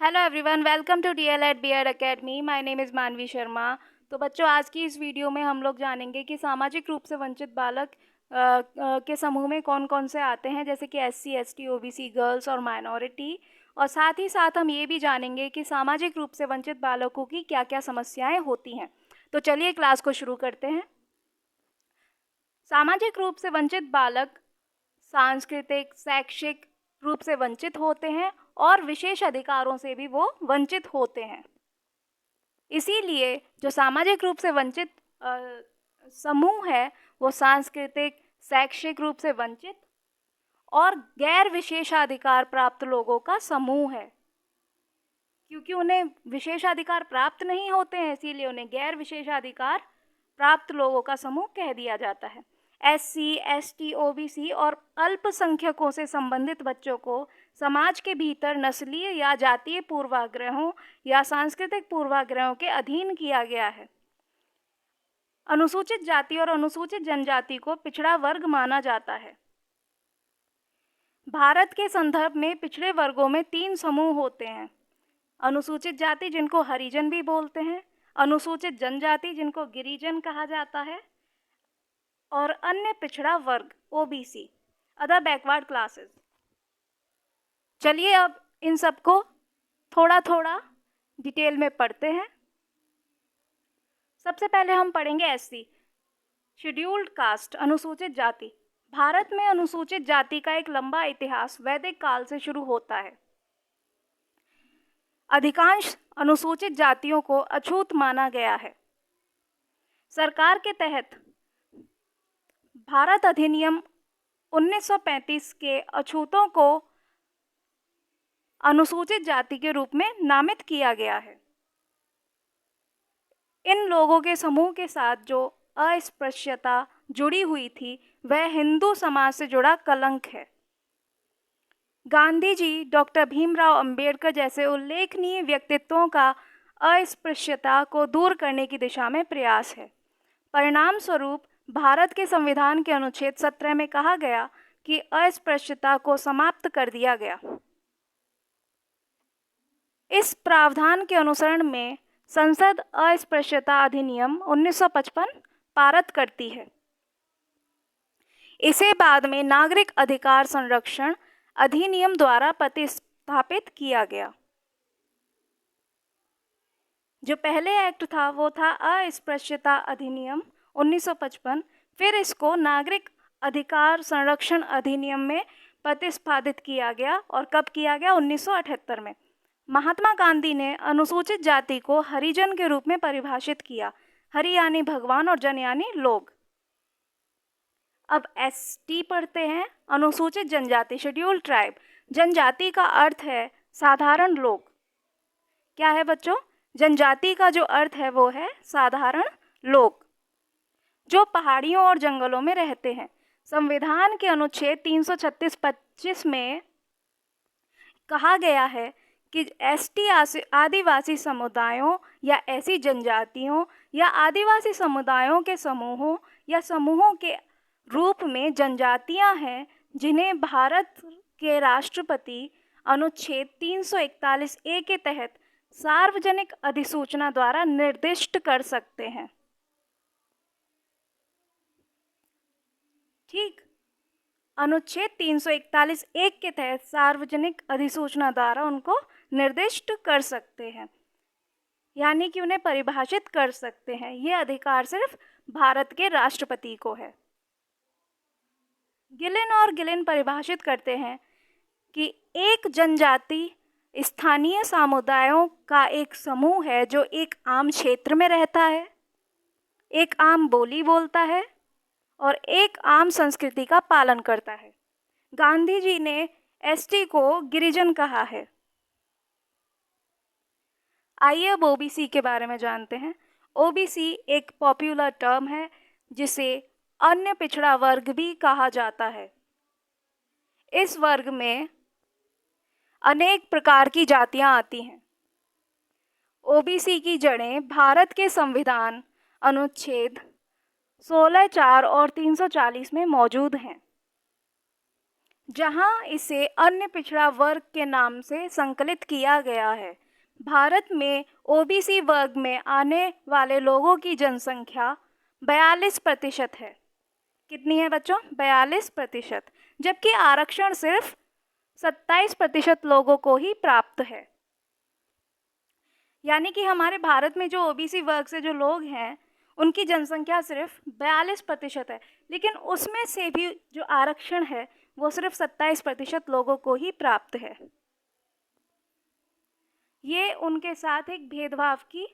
Hello everyone, welcome to DElEd BEd academy. My name is Manvi Sharma. तो बच्चों, आज की इस वीडियो में हम लोग जानेंगे कि सामाजिक रूप से वंचित बालक के समूह में कौन कौन से आते हैं, जैसे कि एससी, एसटी, ओबीसी, गर्ल्स और माइनॉरिटी। और साथ ही साथ हम ये भी जानेंगे कि सामाजिक रूप से वंचित बालकों की क्या क्या समस्याएं होती हैं। तो चलिए क्लास को शुरू करते हैं। सामाजिक रूप से वंचित बालक सांस्कृतिक, शैक्षिक रूप से वंचित होते हैं और विशेष अधिकारों से भी वो वंचित होते हैं। इसीलिए जो सामाजिक रूप से वंचित समूह है वो सांस्कृतिक, शैक्षिक रूप से वंचित और गैर विशेषाधिकार प्राप्त लोगों का समूह है। क्योंकि उन्हें विशेषाधिकार प्राप्त नहीं होते हैं, इसीलिए उन्हें गैर विशेषाधिकार प्राप्त लोगों का समूह कह दिया जाता है। एससी, एसटी, ओबीसी और अल्पसंख्यकों से संबंधित बच्चों को समाज के भीतर नस्लीय या जातीय पूर्वाग्रहों या सांस्कृतिक पूर्वाग्रहों के अधीन किया गया है। अनुसूचित जाति और अनुसूचित जनजाति को पिछड़ा वर्ग माना जाता है। भारत के संदर्भ में पिछड़े वर्गों में 3 समूह होते हैं। अनुसूचित जाति, जिनको हरिजन भी बोलते हैं, अनुसूचित जनजाति, जिनको गिरिजन कहा जाता है, और अन्य पिछड़ा वर्ग ओबीसी, अदर बैकवर्ड क्लासेस। चलिए अब इन सबको थोड़ा थोड़ा डिटेल में पढ़ते हैं। सबसे पहले हम पढ़ेंगे एससी, शेड्यूल्ड कास्ट, अनुसूचित जाति। भारत में अनुसूचित जाति का एक लंबा इतिहास वैदिक काल से शुरू होता है। अधिकांश अनुसूचित जातियों को अछूत माना गया है। सरकार के तहत भारत अधिनियम 1935 के अछूतों को अनुसूचित जाति के रूप में नामित किया गया है। इन लोगों के समूह के साथ जो अस्पृश्यता जुड़ी हुई थी वह हिंदू समाज से जुड़ा कलंक है। गांधी जी, डॉक्टर भीमराव अंबेडकर जैसे उल्लेखनीय व्यक्तित्वों का अस्पृश्यता को दूर करने की दिशा में प्रयास है। परिणाम स्वरूप भारत के संविधान के अनुच्छेद 17 में कहा गया कि अस्पृश्यता को समाप्त कर दिया गया। इस प्रावधान के अनुसरण में संसद अस्पृश्यता अधिनियम 1955 पारित करती है। इसे बाद में नागरिक अधिकार संरक्षण अधिनियम द्वारा प्रतिस्थापित किया गया। जो पहले एक्ट था वो था अस्पृश्यता अधिनियम 1955, फिर इसको नागरिक अधिकार संरक्षण अधिनियम में प्रतिस्थापित किया गया। और कब किया गया? 1978 में। महात्मा गांधी ने अनुसूचित जाति को हरिजन के रूप में परिभाषित किया। हरि यानी भगवान और जन यानी लोग। अब एसटी पढ़ते हैं, अनुसूचित जनजाति, शेड्यूल्ड ट्राइब। जनजाति का अर्थ है साधारण लोग। क्या है बच्चों? जनजाति का जो अर्थ है वो है साधारण लोग जो पहाड़ियों और जंगलों में रहते हैं। संविधान के अनुच्छेद 336-25 में कहा गया है कि एसटी आदिवासी समुदायों या ऐसी जनजातियों या आदिवासी समुदायों के समूहों या समूहों के रूप में जनजातियां हैं जिन्हें भारत के राष्ट्रपति अनुच्छेद 341A के तहत सार्वजनिक अधिसूचना द्वारा निर्दिष्ट कर सकते हैं। ठीक, अनुच्छेद 341 के तहत सार्वजनिक अधिसूचना द्वारा उनको निर्दिष्ट कर सकते हैं, यानी कि उन्हें परिभाषित कर सकते हैं। ये अधिकार सिर्फ भारत के राष्ट्रपति को है। गिलिन और गिलिन परिभाषित करते हैं कि एक जनजाति स्थानीय समुदायों का एक समूह है जो एक आम क्षेत्र में रहता है, एक आम बोली बोलता है और एक आम संस्कृति का पालन करता है। गांधी जी ने एसटी को गिरिजन कहा है। आइए अब ओबीसी के बारे में जानते हैं। ओबीसी एक पॉपुलर टर्म है जिसे अन्य पिछड़ा वर्ग भी कहा जाता है। इस वर्ग में अनेक प्रकार की जातियां आती हैं। ओबीसी की जड़ें भारत के संविधान अनुच्छेद 16(4) और 340 में मौजूद हैं। जहां इसे अन्य पिछड़ा वर्ग के नाम से संकलित किया गया है। भारत में ओबीसी वर्ग में आने वाले लोगों की जनसंख्या 42% है। कितनी है बच्चों? 42%। जबकि आरक्षण सिर्फ 27% लोगों को ही प्राप्त है। यानी कि हमारे भारत में जो ओबीसी वर्ग से जो लोग हैं उनकी जनसंख्या सिर्फ 42% है, लेकिन उसमें से भी जो आरक्षण है वो सिर्फ 27% लोगों को ही प्राप्त है। ये उनके साथ एक भेदभाव की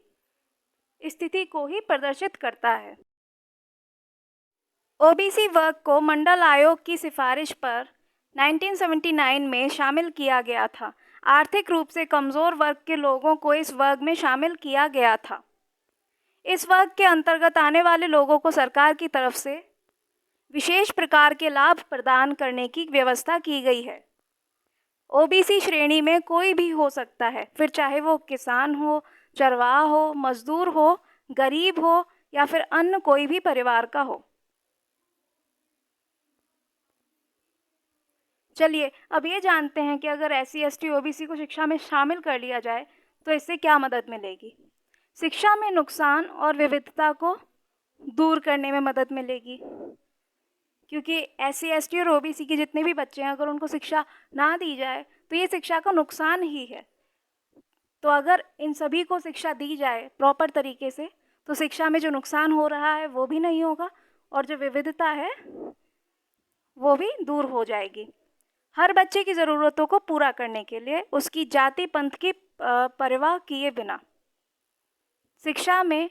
स्थिति को ही प्रदर्शित करता है। ओबीसी वर्ग को मंडल आयोग की सिफारिश पर 1979 में शामिल किया गया था। आर्थिक रूप से कमज़ोर वर्ग के लोगों को इस वर्ग में शामिल किया गया था। इस वर्ग के अंतर्गत आने वाले लोगों को सरकार की तरफ से विशेष प्रकार के लाभ प्रदान करने की व्यवस्था की गई है। ओबीसी श्रेणी में कोई भी हो सकता है, फिर चाहे वो किसान हो, चरवाहा हो, मजदूर हो, गरीब हो या फिर अन्य कोई भी परिवार का हो। चलिए अब ये जानते हैं कि अगर एससी, एसटी, ओबीसी को शिक्षा में शामिल कर लिया जाए तो इससे क्या मदद मिलेगी। शिक्षा में नुकसान और विविधता को दूर करने में मदद मिलेगी, क्योंकि एससी, एसटी और ओबीसी के जितने भी बच्चे हैं अगर उनको शिक्षा ना दी जाए तो ये शिक्षा का नुकसान ही है। तो अगर इन सभी को शिक्षा दी जाए प्रॉपर तरीके से तो शिक्षा में जो नुकसान हो रहा है वो भी नहीं होगा और जो विविधता है वो भी दूर हो जाएगी। हर बच्चे की ज़रूरतों को पूरा करने के लिए उसकी जाति पंथ की परवाह किए बिना शिक्षा में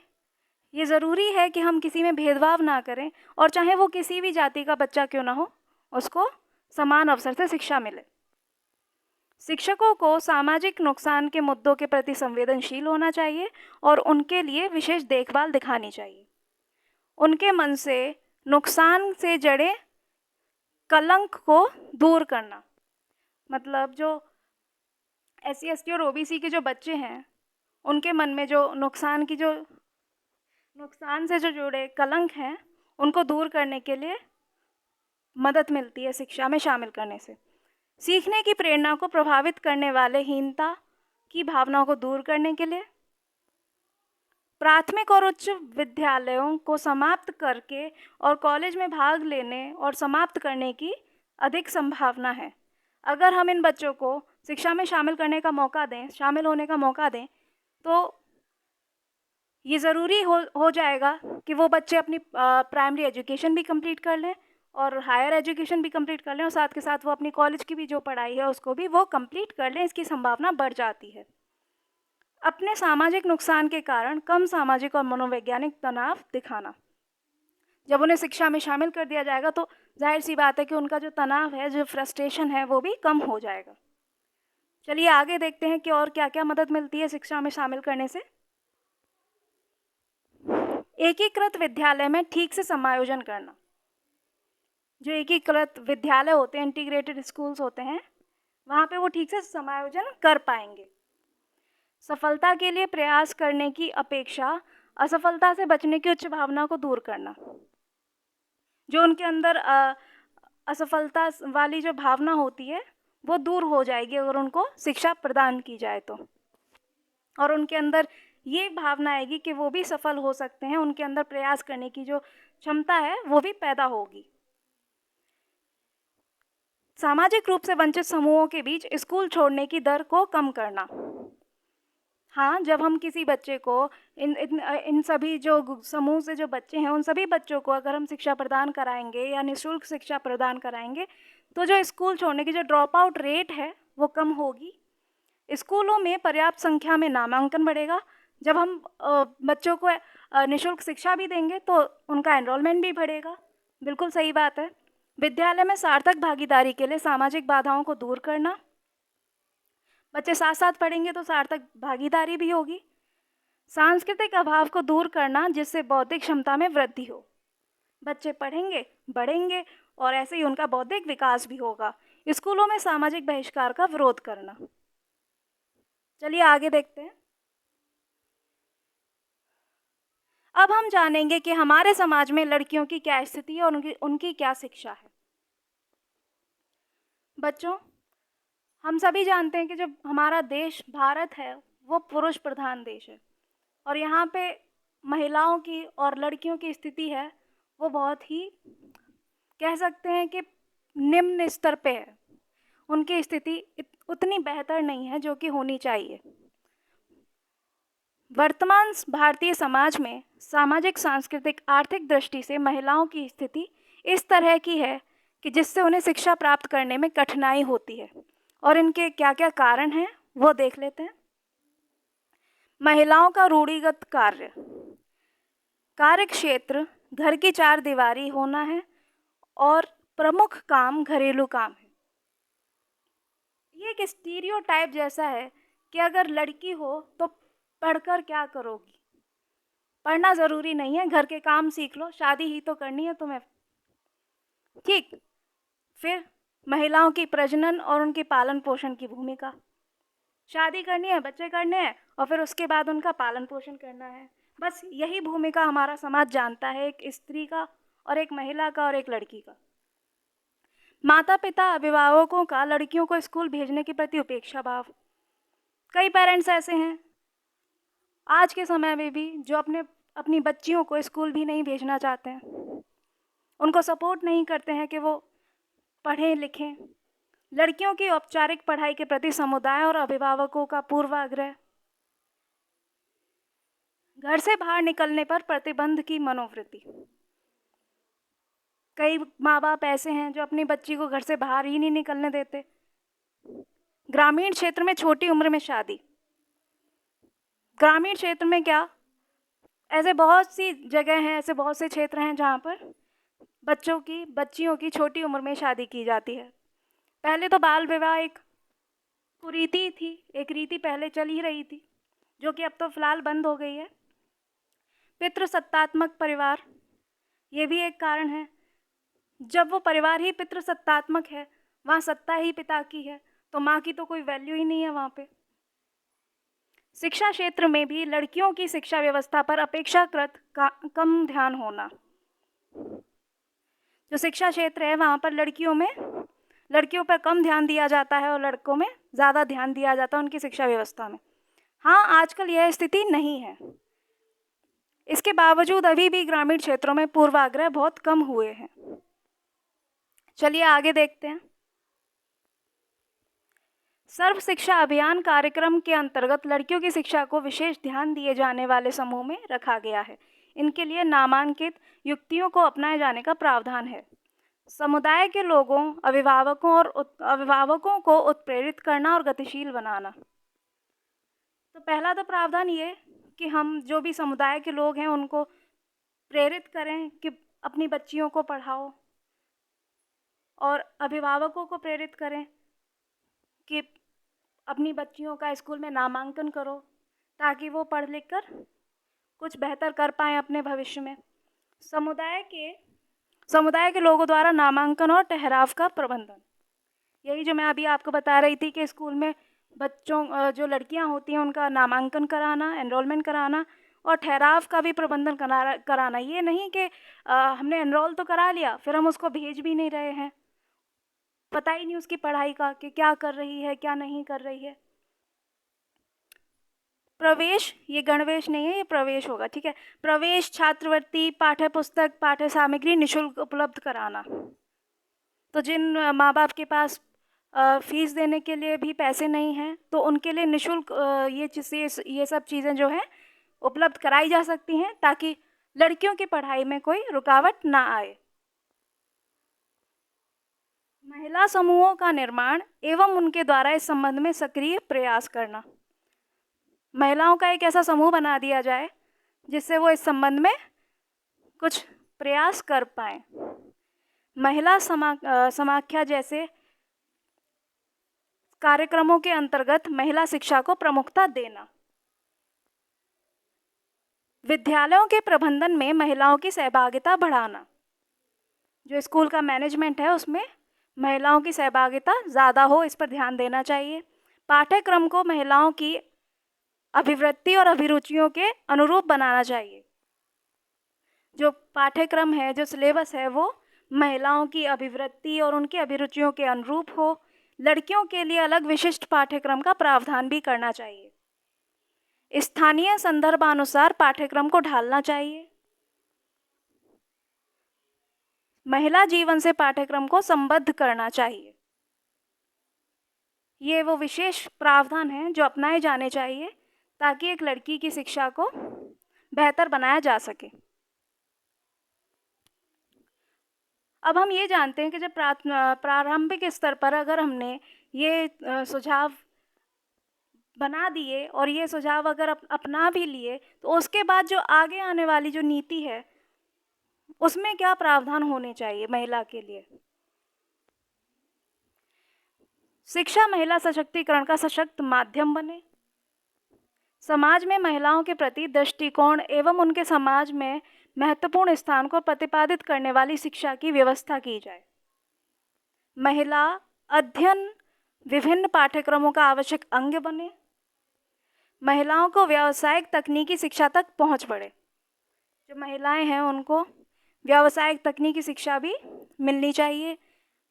ये ज़रूरी है कि हम किसी में भेदभाव ना करें और चाहे वो किसी भी जाति का बच्चा क्यों ना हो उसको समान अवसर से शिक्षा मिले। शिक्षकों को सामाजिक नुकसान के मुद्दों के प्रति संवेदनशील होना चाहिए और उनके लिए विशेष देखभाल दिखानी चाहिए। उनके मन से नुकसान से जड़े कलंक को दूर करना, मतलब जो एससी, एसटी और ओबीसी के जो बच्चे हैं उनके मन में जो नुकसान से जो जुड़े कलंक हैं उनको दूर करने के लिए मदद मिलती है शिक्षा में शामिल करने से। सीखने की प्रेरणा को प्रभावित करने वाले हीनता की भावनाओं को दूर करने के लिए प्राथमिक और उच्च विद्यालयों को समाप्त करके और कॉलेज में भाग लेने और समाप्त करने की अधिक संभावना है। अगर हम इन बच्चों को शिक्षा में शामिल होने का मौका दें तो ये ज़रूरी हो जाएगा कि वो बच्चे अपनी प्राइमरी एजुकेशन भी कंप्लीट कर लें और हायर एजुकेशन भी कंप्लीट कर लें और साथ के साथ वो अपनी कॉलेज की भी जो पढ़ाई है उसको भी वो कंप्लीट कर लें। इसकी संभावना बढ़ जाती है। अपने सामाजिक नुकसान के कारण कम सामाजिक और मनोवैज्ञानिक तनाव दिखाना। जब उन्हें शिक्षा में शामिल कर दिया जाएगा तो जाहिर सी बात है कि उनका जो तनाव है, जो फ्रस्ट्रेशन है, वो भी कम हो जाएगा। चलिए आगे देखते हैं कि और क्या क्या मदद मिलती है शिक्षा में शामिल करने से। एकीकृत विद्यालय में ठीक से समायोजन करना। जो एकीकृत विद्यालय होते हैं, इंटीग्रेटेड स्कूल्स होते हैं, वहाँ पे वो ठीक से समायोजन कर पाएंगे। सफलता के लिए प्रयास करने की अपेक्षा असफलता से बचने की उच्च भावना को दूर करना। जो उनके अंदर असफलता वाली जो भावना होती है वो दूर हो जाएगी अगर उनको शिक्षा प्रदान की जाए तो, और उनके अंदर ये भावना आएगी कि वो भी सफल हो सकते हैं। उनके अंदर प्रयास करने की जो क्षमता है वो भी पैदा होगी। सामाजिक रूप से वंचित समूहों के बीच स्कूल छोड़ने की दर को कम करना। हाँ, जब हम किसी बच्चे को इन सभी जो समूह से जो बच्चे हैं उन सभी बच्चों को अगर हम शिक्षा प्रदान कराएंगे या निःशुल्क शिक्षा प्रदान कराएंगे तो जो स्कूल छोड़ने की जो ड्रॉप आउट रेट है वो कम होगी। स्कूलों में पर्याप्त संख्या में नामांकन बढ़ेगा। जब हम बच्चों को निःशुल्क शिक्षा भी देंगे तो उनका एनरोलमेंट भी बढ़ेगा। बिल्कुल सही बात है। विद्यालय में सार्थक भागीदारी के लिए सामाजिक बाधाओं को दूर करना। बच्चे साथ साथ पढ़ेंगे तो सार्थक भागीदारी भी होगी। सांस्कृतिक अभाव को दूर करना जिससे बौद्धिक क्षमता में वृद्धि हो। बच्चे पढ़ेंगे, बढ़ेंगे और ऐसे ही उनका बौद्धिक विकास भी होगा। स्कूलों में सामाजिक बहिष्कार का विरोध करना। चलिए आगे देखते हैं। अब हम जानेंगे कि हमारे समाज में लड़कियों की क्या स्थिति है और उनकी क्या शिक्षा है। बच्चों, हम सभी जानते हैं कि जो हमारा देश भारत है वो पुरुष प्रधान देश है और यहाँ पे महिलाओं की और लड़कियों की स्थिति है वो बहुत ही, कह सकते हैं कि निम्न स्तर पे है। उनकी स्थिति उतनी बेहतर नहीं है जो कि होनी चाहिए। वर्तमान भारतीय समाज में सामाजिक, सांस्कृतिक, आर्थिक दृष्टि से महिलाओं की स्थिति इस तरह की है कि जिससे उन्हें शिक्षा प्राप्त करने में कठिनाई होती है। और इनके क्या क्या कारण हैं वो देख लेते हैं। महिलाओं का रूढ़िगत कार्य क्षेत्र घर की चार दीवारी होना है और प्रमुख काम घरेलू काम है। ये एक स्टीरियोटाइप जैसा है कि अगर लड़की हो तो पढ़कर क्या करोगी, पढ़ना ज़रूरी नहीं है, घर के काम सीख लो, शादी ही तो करनी है तुम्हें। ठीक। फिर महिलाओं की प्रजनन और उनके पालन पोषण की भूमिका, शादी करनी है, बच्चे करने हैं और फिर उसके बाद उनका पालन पोषण करना है। बस यही भूमिका हमारा समाज जानता है, एक स्त्री का और एक महिला का और एक लड़की का। माता पिता अभिभावकों का लड़कियों को स्कूल भेजने के प्रति उपेक्षा भाव। कई पेरेंट्स ऐसे हैं आज के समय में भी जो अपनी बच्चियों को स्कूल भी नहीं भेजना चाहते हैं, उनको सपोर्ट नहीं करते हैं कि वो पढ़ें लिखें। लड़कियों की औपचारिक पढ़ाई के प्रति समुदाय और अभिभावकों का पूर्वाग्रह, घर से बाहर निकलने पर प्रतिबंध की मनोवृत्ति। कई माँ बाप ऐसे हैं जो अपनी बच्ची को घर से बाहर ही नहीं निकलने देते। ग्रामीण क्षेत्र में छोटी उम्र में शादी। ग्रामीण क्षेत्र में क्या, ऐसे बहुत सी जगह हैं, ऐसे बहुत से क्षेत्र हैं जहाँ पर बच्चियों की छोटी उम्र में शादी की जाती है। पहले तो बाल विवाह एक कुरीति थी, एक रीति पहले चल ही रही थी, जो कि अब तो फिलहाल बंद हो गई है। पितृसत्तात्मक परिवार, ये भी एक कारण है। जब वो परिवार ही पितृसत्तात्मक है, वहाँ सत्ता ही पिता की है, तो माँ की तो कोई वैल्यू ही नहीं है वहाँ पे। शिक्षा क्षेत्र में भी लड़कियों की शिक्षा व्यवस्था पर अपेक्षाकृत कम ध्यान होना। जो शिक्षा क्षेत्र है वहाँ पर लड़कियों पर कम ध्यान दिया जाता है और लड़कों में ज़्यादा ध्यान दिया जाता है उनकी शिक्षा व्यवस्था में। हाँ, आजकल यह स्थिति नहीं है। इसके बावजूद अभी भी ग्रामीण क्षेत्रों में पूर्वाग्रह बहुत कम हुए हैं। चलिए आगे देखते हैं। सर्व शिक्षा अभियान कार्यक्रम के अंतर्गत लड़कियों की शिक्षा को विशेष ध्यान दिए जाने वाले समूह में रखा गया है। इनके लिए नामांकित युक्तियों को अपनाए जाने का प्रावधान है। समुदाय के लोगों, अभिभावकों को उत्प्रेरित करना और गतिशील बनाना। तो पहला तो प्रावधान ये कि हम जो भी समुदाय के लोग हैं उनको प्रेरित करें कि अपनी बच्चियों को पढ़ाओ, और अभिभावकों को प्रेरित करें कि अपनी बच्चियों का स्कूल में नामांकन करो ताकि वो पढ़ लिख कर कुछ बेहतर कर पाएँ अपने भविष्य में। समुदाय के लोगों द्वारा नामांकन और ठहराव का प्रबंधन, यही जो मैं अभी आपको बता रही थी कि स्कूल में बच्चों जो लड़कियां होती हैं उनका नामांकन कराना, एनरोलमेंट कराना और ठहराव का भी प्रबंधन कराना। ये नहीं कि हमने एनरोल तो करा लिया फिर हम उसको भेज भी नहीं रहे हैं, पता ही नहीं उसकी पढ़ाई का कि क्या कर रही है क्या नहीं कर रही है। प्रवेश, ये गणवेश नहीं है, ये प्रवेश होगा, ठीक है। प्रवेश, छात्रवृत्ति, पाठ्य पुस्तक, पाठ्य सामग्री निःशुल्क उपलब्ध कराना। तो जिन माँ बाप के पास फीस देने के लिए भी पैसे नहीं हैं तो उनके लिए निःशुल्क ये सब चीज़ें जो हैं उपलब्ध कराई जा सकती हैं ताकि लड़कियों की पढ़ाई में कोई रुकावट ना आए। महिला समूहों का निर्माण एवं उनके द्वारा इस संबंध में सक्रिय प्रयास करना। महिलाओं का एक ऐसा समूह बना दिया जाए जिससे वो इस संबंध में कुछ प्रयास कर पाएँ। महिला समाख्या जैसे कार्यक्रमों के अंतर्गत महिला शिक्षा को प्रमुखता देना। विद्यालयों के प्रबंधन में महिलाओं की सहभागिता बढ़ाना। जो स्कूल का मैनेजमेंट है उसमें महिलाओं की सहभागिता ज़्यादा हो, इस पर ध्यान देना चाहिए। पाठ्यक्रम को महिलाओं की अभिवृत्ति और अभिरुचियों के अनुरूप बनाना चाहिए। जो पाठ्यक्रम है, जो सिलेबस है वो महिलाओं की अभिवृत्ति और उनकी अभिरुचियों के अनुरूप हो। लड़कियों के लिए अलग विशिष्ट पाठ्यक्रम का प्रावधान भी करना चाहिए। स्थानीय संदर्भानुसार पाठ्यक्रम को ढालना चाहिए। महिला जीवन से पाठ्यक्रम को संबद्ध करना चाहिए। ये वो विशेष प्रावधान हैं जो अपनाए जाने चाहिए ताकि एक लड़की की शिक्षा को बेहतर बनाया जा सके। अब हम ये जानते हैं कि जब प्रारंभिक स्तर पर अगर हमने ये सुझाव बना दिए और ये सुझाव अगर अपना भी लिए, तो उसके बाद जो आगे आने वाली जो नीति है उसमें क्या प्रावधान होने चाहिए महिला के लिए। शिक्षा महिला सशक्तिकरण का सशक्त माध्यम बने। समाज में महिलाओं के प्रति दृष्टिकोण एवं उनके समाज में महत्वपूर्ण स्थान को प्रतिपादित करने वाली शिक्षा की व्यवस्था की जाए। महिला अध्ययन विभिन्न पाठ्यक्रमों का आवश्यक अंग बने। महिलाओं को व्यावसायिक तकनीकी शिक्षा तक पहुंच बढ़े। जो महिलाएं हैं उनको व्यावसायिक तकनीकी शिक्षा भी मिलनी चाहिए।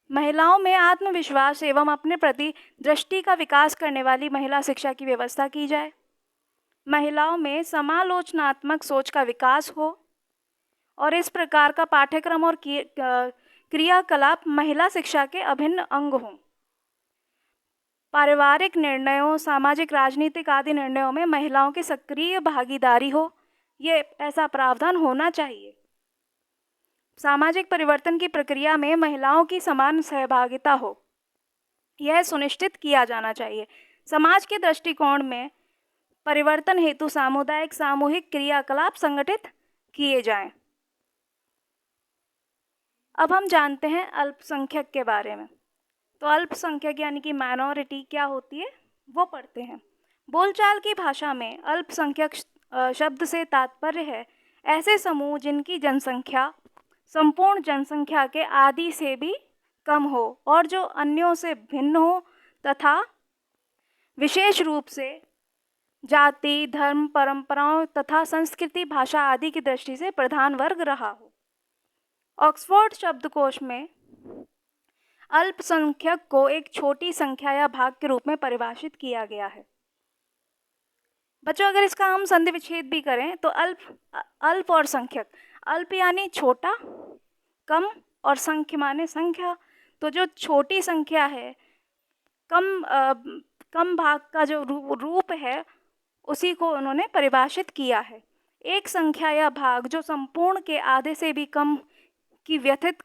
महिलाओं में आत्मविश्वास एवं अपने प्रति दृष्टि का विकास करने वाली महिला शिक्षा की व्यवस्था की जाए। महिलाओं में समालोचनात्मक सोच का विकास हो और इस प्रकार का पाठ्यक्रम और क्रियाकलाप महिला शिक्षा के अभिन्न अंग हों। पारिवारिक निर्णयों, सामाजिक, राजनीतिक आदि निर्णयों में महिलाओं की सक्रिय भागीदारी हो, ये ऐसा प्रावधान होना चाहिए। सामाजिक परिवर्तन की प्रक्रिया में महिलाओं की समान सहभागिता हो, यह सुनिश्चित किया जाना चाहिए। समाज के दृष्टिकोण में परिवर्तन हेतु सामुदायिक सामूहिक क्रियाकलाप संगठित किए जाएं। अब हम जानते हैं अल्पसंख्यक के बारे में। तो अल्पसंख्यक यानी कि माइनॉरिटी क्या होती है वो पढ़ते हैं। बोलचाल की भाषा में अल्पसंख्यक शब्द से तात्पर्य है ऐसे समूह जिनकी जनसंख्या संपूर्ण जनसंख्या के आधे से भी कम हो और जो अन्यों से भिन्न हो तथा विशेष रूप से जाति, धर्म, परंपराओं तथा संस्कृति, भाषा आदि की दृष्टि से प्रधान वर्ग रहा हो। ऑक्सफोर्ड शब्दकोश में अल्पसंख्यक को एक छोटी संख्या या भाग के रूप में परिभाषित किया गया है। बच्चों, अगर इसका हम संधि विच्छेद भी करें तो अल्प और संख्यक, अल्प यानी छोटा, कम, और संख्य माने संख्या। तो जो छोटी संख्या है, कम भाग का जो रूप है, उसी को उन्होंने परिभाषित किया है। एक संख्या या भाग जो संपूर्ण के आधे से भी कम को व्यथित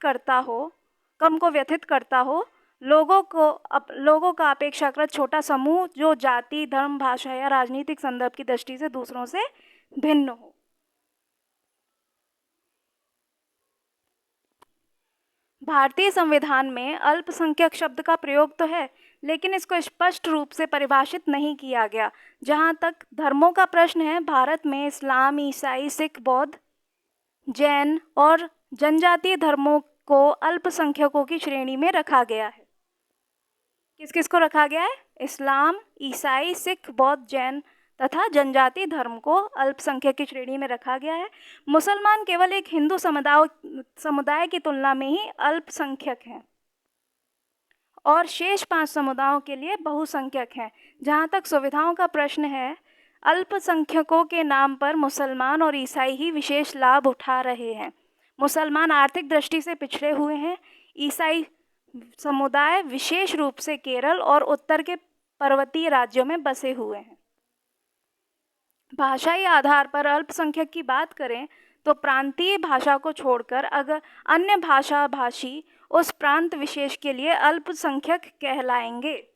करता हो, लोगों का अपेक्षाकृत छोटा समूह जो जाति, धर्म, भाषा या राजनीतिक संदर्भ की दृष्टि से दूसरों से भिन्न हो। भारतीय संविधान में अल्पसंख्यक शब्द का प्रयोग तो है, लेकिन इसको स्पष्ट रूप से परिभाषित नहीं किया गया। जहाँ तक धर्मों का प्रश्न है, भारत में इस्लाम, ईसाई, सिख, बौद्ध, जैन और जनजातीय धर्मों को अल्पसंख्यकों की श्रेणी में रखा गया है। किस किस को रखा गया है? इस्लाम, ईसाई, सिख, बौद्ध, जैन तथा जनजातीय धर्म को अल्पसंख्यक की श्रेणी में रखा गया है। मुसलमान केवल एक हिंदू समुदाय की तुलना में ही अल्पसंख्यक हैं और शेष 5 समुदायों के लिए बहुसंख्यक हैं। जहाँ तक सुविधाओं का प्रश्न है, अल्पसंख्यकों के नाम पर मुसलमान और ईसाई ही विशेष लाभ उठा रहे हैं। मुसलमान आर्थिक दृष्टि से पिछड़े हुए हैं। ईसाई समुदाय विशेष रूप से केरल और उत्तर के पर्वतीय राज्यों में बसे हुए हैं। भाषाई आधार पर अल्पसंख्यक की बात करें तो प्रांतीय भाषा को छोड़कर अगर अन्य भाषा भाषी उस प्रांत विशेष के लिए अल्पसंख्यक कहलाएंगे।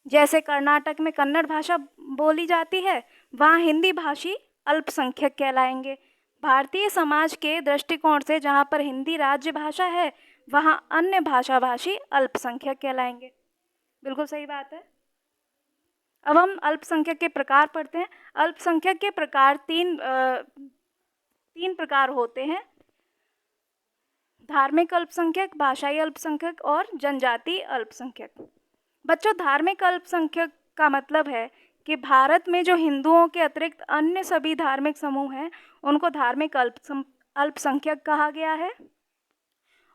जैसे कर्नाटक में कन्नड़ भाषा बोली जाती है, वहाँ हिंदी भाषी अल्पसंख्यक कहलाएंगे। भारतीय समाज के दृष्टिकोण से जहाँ पर हिंदी राज्य भाषा है, वहाँ अन्य भाषा भाषी अल्पसंख्यक कहलाएंगे। बिल्कुल सही बात है। अब हम अल्पसंख्यक के प्रकार पढ़ते हैं। अल्पसंख्यक के प्रकार तीन प्रकार होते हैं: धार्मिक अल्पसंख्यक, भाषाई अल्पसंख्यक और जनजातीय अल्पसंख्यक। बच्चों, धार्मिक अल्पसंख्यक का मतलब है कि भारत में जो हिंदुओं के अतिरिक्त अन्य सभी धार्मिक समूह हैं, उनको धार्मिक अल्पसंख्यक कहा गया है।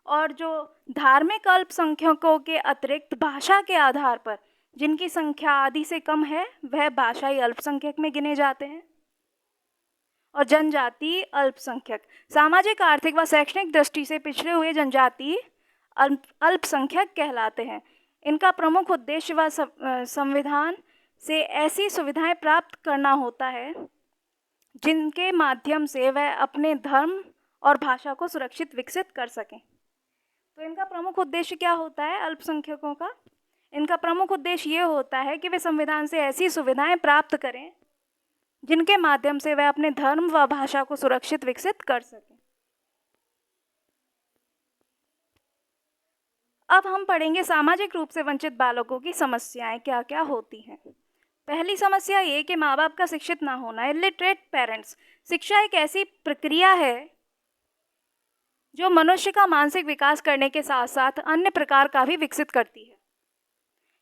और जो धार्मिक अल्पसंख्यकों के अतिरिक्त भाषा के आधार पर जिनकी संख्या आधी से कम है वह भाषाई अल्पसंख्यक में गिने जाते हैं। और जनजाति अल्पसंख्यक सामाजिक, आर्थिक व शैक्षणिक दृष्टि से पिछड़े हुए जनजाति अल्पसंख्यक कहलाते हैं। इनका प्रमुख उद्देश्य व संविधान से ऐसी सुविधाएं प्राप्त करना होता है जिनके माध्यम से वह अपने धर्म और भाषा को सुरक्षित विकसित कर सकें। तो इनका प्रमुख उद्देश्य क्या होता है अल्पसंख्यकों का? इनका प्रमुख उद्देश्य ये होता है कि वे संविधान से ऐसी सुविधाएं प्राप्त करें जिनके माध्यम से वह अपने धर्म व भाषा को सुरक्षित विकसित कर सकें। अब हम पढ़ेंगे सामाजिक रूप से वंचित बालकों की समस्याएं क्या क्या होती हैं। पहली समस्या ये कि माँ बाप का शिक्षित ना होना, इलिटरेट पेरेंट्स। शिक्षा एक ऐसी प्रक्रिया है जो मनुष्य का मानसिक विकास करने के साथ साथ अन्य प्रकार का भी विकसित करती है।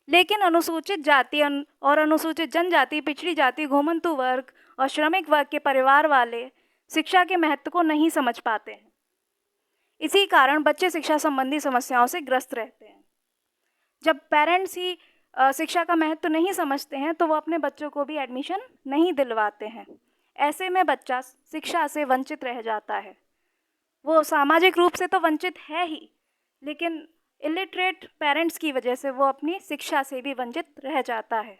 लेकिन अनुसूचित जाति और अनुसूचित जनजाति, पिछड़ी जाति, घुमंतु वर्ग और श्रमिक वर्ग के परिवार वाले शिक्षा के महत्व को नहीं समझ पाते हैं। इसी कारण बच्चे शिक्षा संबंधी समस्याओं से ग्रस्त रहते हैं। जब पेरेंट्स ही शिक्षा का महत्व नहीं समझते हैं तो वो अपने बच्चों को भी एडमिशन नहीं दिलवाते हैं। ऐसे में बच्चा शिक्षा से वंचित रह जाता है। वो सामाजिक रूप से तो वंचित है ही, लेकिन इलिटरेट पेरेंट्स की वजह से वो अपनी शिक्षा से भी वंचित रह जाता है।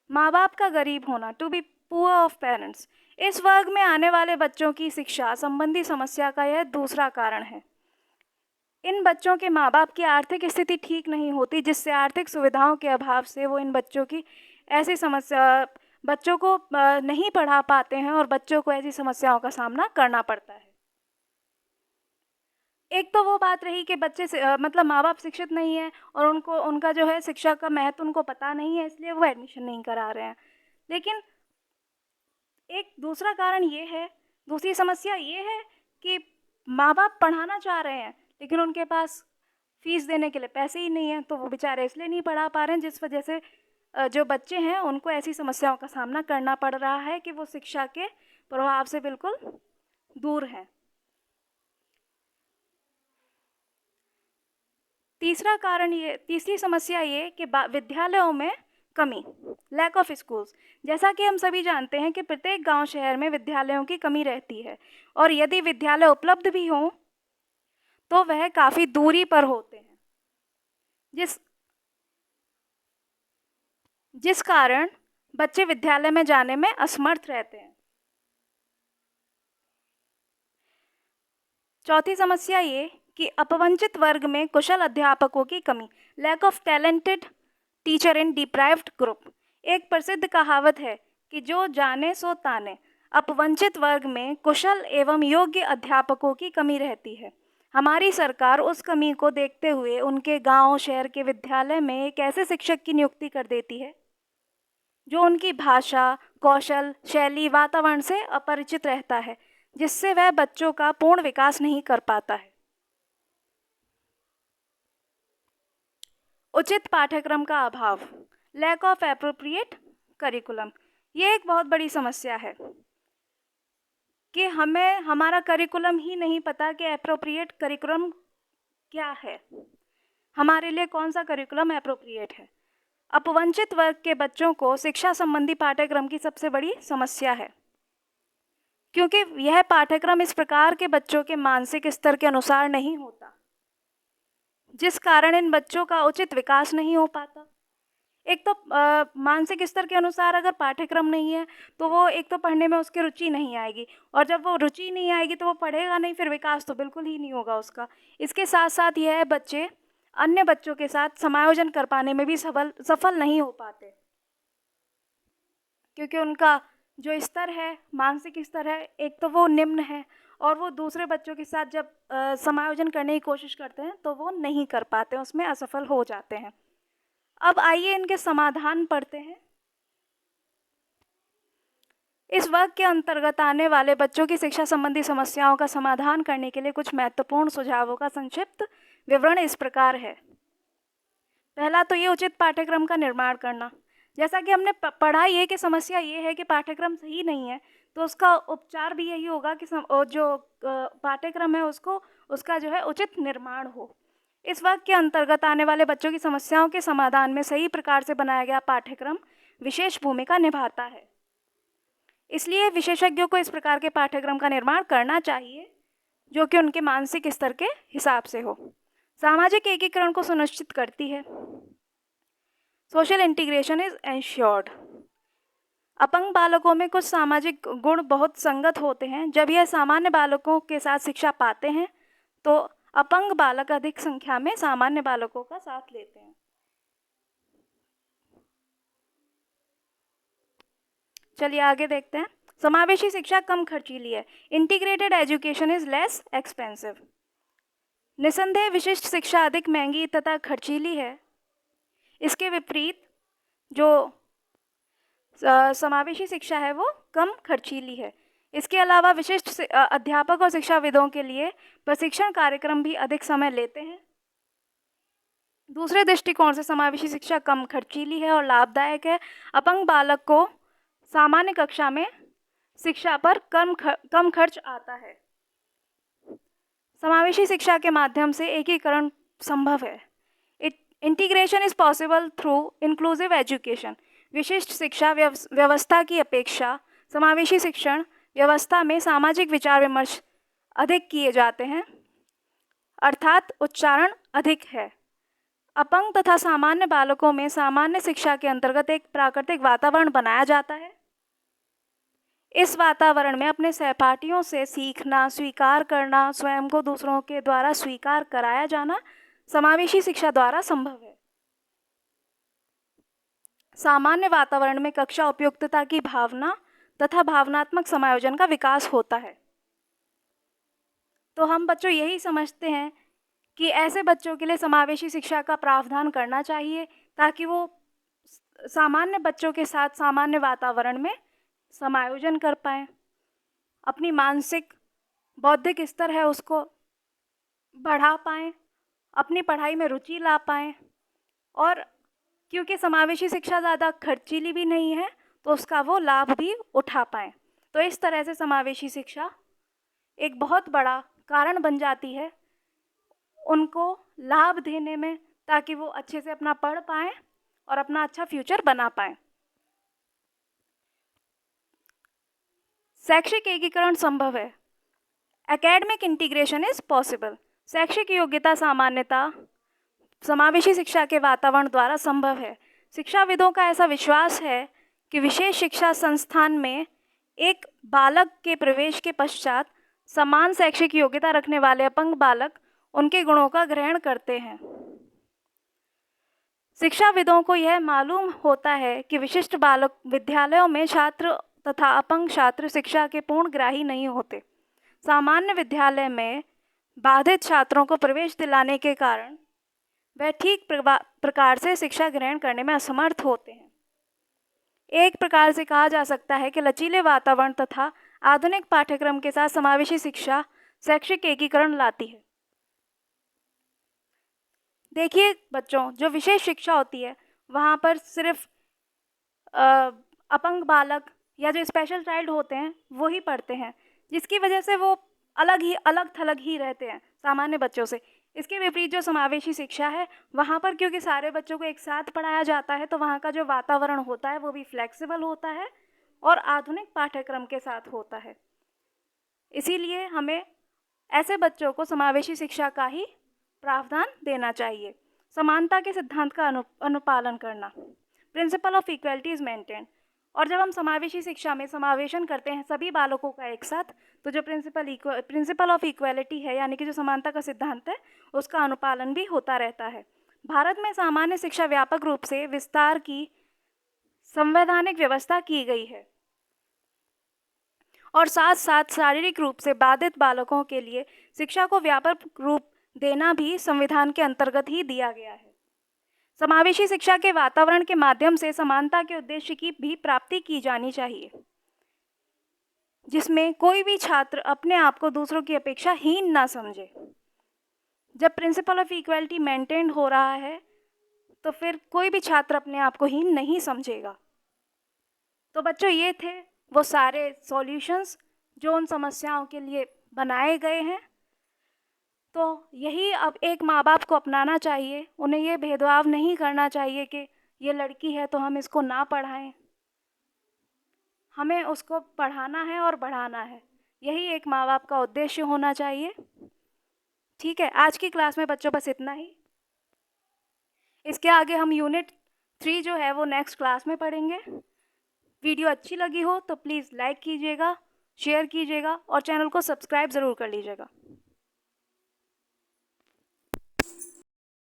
माँ बाप का गरीब होना, to be poor of parents, इस वर्ग में आने वाले बच्चों की शिक्षा संबंधी समस्या का यह दूसरा कारण है। इन बच्चों के माँ बाप की आर्थिक स्थिति ठीक नहीं होती, जिससे आर्थिक सुविधाओं के अभाव से वो इन बच्चों की ऐसी समस्या बच्चों को नहीं पढ़ा पाते हैं और बच्चों को ऐसी समस्याओं का सामना करना पड़ता है। एक तो वो बात रही कि बच्चे से मतलब माँ बाप शिक्षित नहीं है और उनका जो है शिक्षा का महत्व उनको पता नहीं है, इसलिए वो एडमिशन नहीं करा रहे हैं। लेकिन एक दूसरा कारण ये है, दूसरी समस्या ये है कि माँ बाप पढ़ाना चाह रहे हैं लेकिन उनके पास फीस देने के लिए पैसे ही नहीं है, तो वो बेचारे इसलिए नहीं पढ़ा पा रहे हैं, जिस वजह से जो बच्चे हैं उनको ऐसी समस्याओं का सामना करना पड़ रहा है कि वो शिक्षा के प्रभाव से बिल्कुल दूर हैं। तीसरी समस्या ये कि विद्यालयों में कमी, लैक ऑफ स्कूल्स। जैसा कि हम सभी जानते हैं कि प्रत्येक गांव शहर में विद्यालयों की कमी रहती है और यदि विद्यालय उपलब्ध भी हों तो वह काफ़ी दूरी पर होते हैं, जिस कारण बच्चे विद्यालय में जाने में असमर्थ रहते हैं। चौथी समस्या ये कि अपवंचित वर्ग में कुशल अध्यापकों की कमी, lack of talented teacher in deprived group. एक प्रसिद्ध कहावत है कि जो जाने सो ताने। अपवंचित वर्ग में कुशल एवं योग्य अध्यापकों की कमी रहती है। हमारी सरकार उस कमी को देखते हुए उनके गांव शहर के विद्यालय में एक ऐसे शिक्षक की नियुक्ति कर देती है जो उनकी भाषा, कौशल, शैली, वातावरण से अपरिचित रहता है, जिससे वह बच्चों का पूर्ण विकास नहीं कर पाता है। उचित पाठ्यक्रम का अभाव, लैक ऑफ एप्रोप्रिएट करिकुलम। ये एक बहुत बड़ी समस्या है कि हमें हमारा करिकुलम ही नहीं पता कि एप्रोप्रिएट करिकुलम क्या है, हमारे लिए कौन सा करिकुलम एप्रोप्रिएट है। अपवंचित वर्ग के बच्चों को शिक्षा संबंधी पाठ्यक्रम की सबसे बड़ी समस्या है, क्योंकि यह पाठ्यक्रम इस प्रकार के बच्चों के मानसिक स्तर के अनुसार नहीं होता, जिस कारण इन बच्चों का उचित विकास नहीं हो पाता। एक तो मानसिक स्तर के अनुसार अगर पाठ्यक्रम नहीं है तो वो एक तो पढ़ने में उसकी रुचि नहीं आएगी, और जब वो रुचि नहीं आएगी तो वो पढ़ेगा नहीं, फिर विकास तो बिल्कुल ही नहीं होगा उसका। इसके साथ साथ यह बच्चे अन्य बच्चों के साथ समायोजन कर पाने में भी सफल नहीं हो पाते, क्योंकि उनका जो स्तर है, मानसिक स्तर है, एक तो वो निम्न है और वो दूसरे बच्चों के साथ जब समायोजन करने की कोशिश करते हैं तो वो नहीं कर पाते, उसमें असफल हो जाते हैं। अब आइए इनके समाधान पढ़ते हैं। इस वर्ग के अंतर्गत आने वाले बच्चों की शिक्षा संबंधी समस्याओं का समाधान करने के लिए कुछ महत्वपूर्ण सुझावों का संक्षिप्त विवरण इस प्रकार है। पहला तो ये उचित पाठ्यक्रम का निर्माण करना। जैसा कि हमने पढ़ा ये कि समस्या ये है कि पाठ्यक्रम सही नहीं है, तो उसका उपचार भी यही होगा कि जो पाठ्यक्रम है उसको उसका जो है उचित निर्माण हो। इस वर्ग के अंतर्गत आने वाले बच्चों की समस्याओं के समाधान में सही प्रकार से बनाया गया पाठ्यक्रम विशेष भूमिका निभाता है। इसलिए विशेषज्ञों को इस प्रकार के पाठ्यक्रम का निर्माण करना चाहिए जो कि उनके मानसिक स्तर के हिसाब से हो। सामाजिक एकीकरण को सुनिश्चित करती है। Social integration is ensured. अपंग बालकों में कुछ सामाजिक गुण बहुत संगत होते हैं। जब यह सामान्य बालकों के साथ शिक्षा पाते हैं तो अपंग बालक अधिक संख्या में सामान्य बालकों का साथ लेते हैं। चलिए आगे देखते हैं। समावेशी शिक्षा कम खर्चीली है। Integrated education is less expensive. निसंदेह विशिष्ट शिक्षा अधिक महंगी तथा खर्चीली है। इसके विपरीत जो समावेशी शिक्षा है वो कम खर्चीली है। इसके अलावा विशिष्ट अध्यापक और शिक्षाविदों के लिए प्रशिक्षण कार्यक्रम भी अधिक समय लेते हैं। दूसरे दृष्टिकोण से समावेशी शिक्षा कम खर्चीली है और लाभदायक है। अपंग बालक को सामान्य कक्षा में शिक्षा पर कम खर्च आता है। समावेशी शिक्षा के माध्यम से एकीकरण संभव है। Integration is possible through inclusive education. विशिष्ट शिक्षा व्यवस्था की अपेक्षा समावेशी शिक्षण व्यवस्था में सामाजिक विचार विमर्श अधिक किए जाते हैं, अर्थात उच्चारण अधिक है। अपंग तथा सामान्य बालकों में सामान्य शिक्षा के अंतर्गत एक प्राकृतिक वातावरण बनाया जाता है। इस वातावरण में अपने सहपाठियों से सीखना, स्वीकार करना, स्वयं को दूसरों के द्वारा स्वीकार कराया जाना समावेशी शिक्षा द्वारा संभव है। सामान्य वातावरण में कक्षा उपयुक्तता की भावना तथा भावनात्मक समायोजन का विकास होता है। तो हम बच्चों यही समझते हैं कि ऐसे बच्चों के लिए समावेशी शिक्षा का प्रावधान करना चाहिए ताकि वो सामान्य बच्चों के साथ सामान्य वातावरण में समायोजन कर पाएँ, अपनी मानसिक बौद्धिक स्तर है उसको बढ़ा पाएँ, अपनी पढ़ाई में रुचि ला पाएँ, और क्योंकि समावेशी शिक्षा ज़्यादा खर्चीली भी नहीं है तो उसका वो लाभ भी उठा पाएँ। तो इस तरह से समावेशी शिक्षा एक बहुत बड़ा कारण बन जाती है उनको लाभ देने में, ताकि वो अच्छे से अपना पढ़ पाएँ और अपना अच्छा फ्यूचर बना पाएँ। शैक्षिक एकीकरण संभव है। Academic integration is possible. शैक्षिक योग्यता सामान्यता समावेशी शिक्षा के वातावरण द्वारा संभव है। शिक्षाविदों का ऐसा विश्वास है कि विशेष शिक्षा संस्थान में एक बालक के प्रवेश के पश्चात समान शैक्षिक योग्यता रखने वाले अपंग बालक उनके गुणों का ग्रहण करते हैं। शिक्षाविदों को यह मालूम होता है कि विशिष्ट बालक विद्यालयों में छात्र तथा अपंग छात्र शिक्षा के पूर्ण ग्राही नहीं होते। सामान्य विद्यालय में बाधित छात्रों को प्रवेश दिलाने के कारण वह ठीक प्रकार से शिक्षा ग्रहण करने में असमर्थ होते हैं। एक प्रकार से कहा जा सकता है कि लचीले वातावरण तथा आधुनिक पाठ्यक्रम के साथ समावेशी शिक्षा शैक्षिक एकीकरण लाती है। देखिए बच्चों, जो विशेष शिक्षा होती है वहाँ पर सिर्फ अपंग बालक या जो स्पेशल चाइल्ड होते हैं वो ही पढ़ते हैं, जिसकी वजह से वो अलग थलग ही रहते हैं सामान्य बच्चों से। इसके विपरीत जो समावेशी शिक्षा है वहाँ पर क्योंकि सारे बच्चों को एक साथ पढ़ाया जाता है तो वहाँ का जो वातावरण होता है वो भी फ्लेक्सिबल होता है और आधुनिक पाठ्यक्रम के साथ होता है। इसीलिए हमें ऐसे बच्चों को समावेशी शिक्षा का ही प्रावधान देना चाहिए। समानता के सिद्धांत का अनुपालन करना। Principle of equality is maintain. और जब हम समावेशी शिक्षा में समावेशन करते हैं सभी बालकों का एक साथ, तो जो प्रिंसिपल ऑफ इक्वलिटी है यानी कि जो समानता का सिद्धांत है उसका अनुपालन भी होता रहता है। भारत में सामान्य शिक्षा व्यापक रूप से विस्तार की संवैधानिक व्यवस्था की गई है और साथ साथ शारीरिक रूप से बाधित बालकों के लिए शिक्षा को व्यापक रूप देना भी संविधान के अंतर्गत ही दिया गया है। समावेशी शिक्षा के वातावरण के माध्यम से समानता के उद्देश्य की भी प्राप्ति की जानी चाहिए, जिसमें कोई भी छात्र अपने आप को दूसरों की अपेक्षा हीन ना समझे। जब प्रिंसिपल ऑफ इक्वलिटी मेंटेन हो रहा है तो फिर कोई भी छात्र अपने आप को हीन नहीं समझेगा। तो बच्चों, ये थे वो सारे सॉल्यूशंस जो उन समस्याओं के लिए बनाए गए हैं। तो यही अब एक माँ बाप को अपनाना चाहिए। उन्हें ये भेदभाव नहीं करना चाहिए कि ये लड़की है तो हम इसको ना पढ़ाएं। हमें उसको पढ़ाना है और बढ़ाना है। यही एक माँ बाप का उद्देश्य होना चाहिए। ठीक है, आज की क्लास में बच्चों बस इतना ही। इसके आगे हम यूनिट 3 जो है वो नेक्स्ट क्लास में पढ़ेंगे। वीडियो अच्छी लगी हो तो प्लीज़ लाइक कीजिएगा, शेयर कीजिएगा और चैनल को सब्सक्राइब ज़रूर कर लीजिएगा।